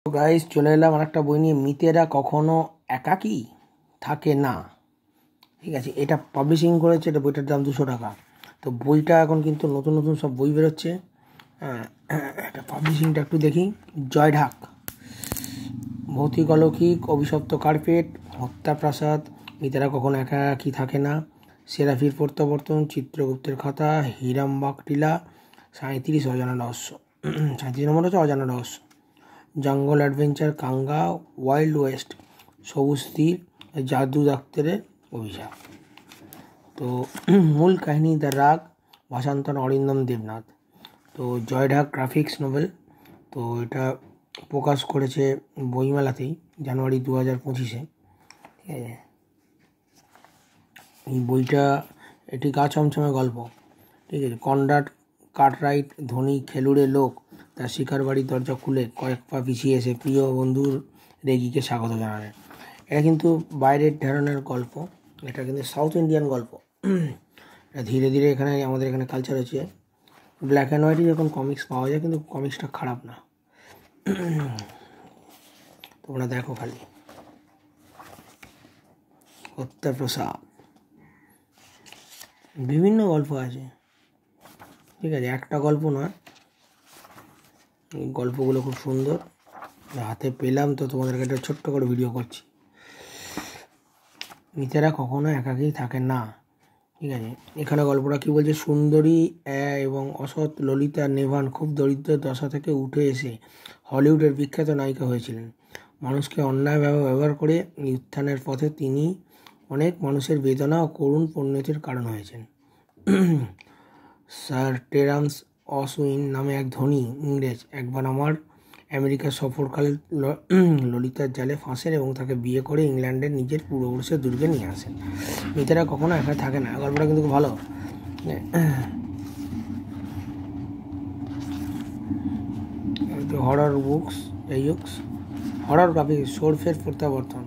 তো গাইস চলে এলাম আর একটা বই নিয়ে, মিতেরা কখনো একাকী থাকে না। ঠিক আছে, এটা পাবলিশিং করেছে, এটা বইটার দাম 200 টাকা। তো বইটা এখন কিন্তু নতুন নতুন সব বই বেরোচ্ছে। এটা পাবলিশিংটা একটু দেখি। জয় ঢাক, ভৌতিক অলৌকিক, অভিশপ্ত কার্পেট, হত্যা প্রাসাদ, মিতেরা কখনো একাকী থাকে না, সেরাফির প্রত্যাবর্তন, চিত্রগুপ্তের খাতা, হীরামবাগ টিলা, 37 অজানা রহস্য, 37 নম্বর হচ্ছে অজানা রহস্য, জঙ্গল অ্যাডভেঞ্চার, কাঙ্গা, ওয়াইল্ড ওয়েস্ট, সবুজ তীর, জাদু ডাক্তারের অভিশাপ। তো মূল কাহিনী দ্য রাগ, ভাষান্তর অরিন্দম দেবনাথ। তো জয় ঢাক গ্রাফিক্স নোভেল। তো এটা প্রকাশ করেছে বইমেলাতেই জানুয়ারি 2025-এ। ঠিক আছে, এই বইটা এটি গা ছমছমে গল্প। ঠিক আছে, কনরাড কার্টরাইট, ধনী খেলুড়ে লোক, তার শিকার বাড়ির দরজা খুলে কয়েক পা পিছিয়ে এসে প্রিয় বন্ধুর রেগিকে স্বাগত জানালেন। এটা কিন্তু বাইরের ধরনের গল্প, এটা কিন্তু সাউথ ইন্ডিয়ান গল্প। এটা ধীরে ধীরে এখানে আমাদের এখানে কালচার হচ্ছে। ব্ল্যাক অ্যান্ড হোয়াইটে যখন কমিক্স পাওয়া যায়, কিন্তু কমিক্সটা খারাপ না, তোমরা দেখো খালি। হত্যা প্রসাদ, বিভিন্ন গল্প আছে। ঠিক আছে, একটা গল্প নয়, গল্পগুলো খুব সুন্দর, হাতে পেলাম তো তোমাদেরকে একটা ছোট্ট করে ভিডিও করছি। মিতেরা কখনো একাকী থাকে না। ঠিক আছে, এখানে গল্পটা কী বলছে, সুন্দরী এবং অসৎ ললিতা নেভান খুব দরিদ্র দশা থেকে উঠে এসে হলিউডের বিখ্যাত নায়িকা হয়েছিলেন। মানুষকে অন্যায়ভাবে ব্যবহার করে উত্থানের পথে তিনি অনেক মানুষের বেদনা ও করুণ পরিণতির কারণ হয়েছেন। স্যার টেরান্স অসউইন নামে এক ধনী ইংরেজ একবার আমার আমেরিকা সফরকালে ললিতার জালে ফাঁসেন এবং তাকে বিয়ে করে ইংল্যান্ডের নিজের পূর্বপুরুষের দুর্গে নিয়ে আসেন। মিতেরা কখনো একা থাকে না, গল্পটা কিন্তু খুব ভালো। হরর বুকস, যাই হোক, হরর গ্রাফিক, সরফের প্রত্যাবর্তন,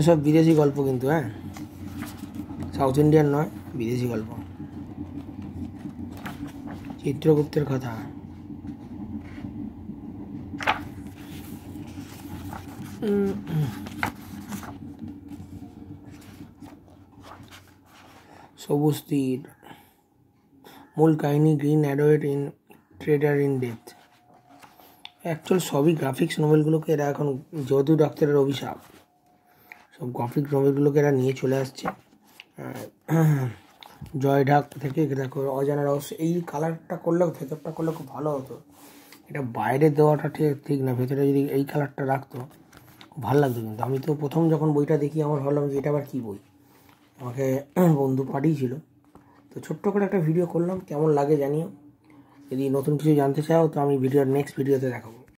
সব বিদেশি গল্প কিন্তু, হ্যাঁ, সাউথ ইন্ডিয়ান নয়, বিদেশি গল্প। চিত্রগুপ্তের কথা, সবুজ তীর, মূল কাহিনী গ্রিন অ্যাডোয়েট in trader in death. Actual সবই গ্রাফিক্স নোভেলগুলোকে এরা এখন, যদু ডাক্তারের অভিশাপ, সব গ্রাফিক্স নোভেলগুলোকে এরা নিয়ে চলে আসছে। জয় ঢাক থেকে দেখো অজানা রহস্য, এই কালারটা করলে, ভেতরটা করলে খুব ভালো হতো। এটা বাইরে দেওয়াটা ঠিক না, ভেতরে যদি এই কালারটা রাখতো ভালো লাগতো। কিন্তু আমি তো প্রথম যখন বইটা দেখি আমার ভাবলাম যে এটা আবার কী বই, আমাকে বন্ধু পাঠিয়েছিল। তো ছোট্ট করে একটা ভিডিও করলাম, কেমন লাগে জানিও। যদি নতুন কিছু জানতে চাও তো আমি নেক্সট ভিডিওতে দেখাবো।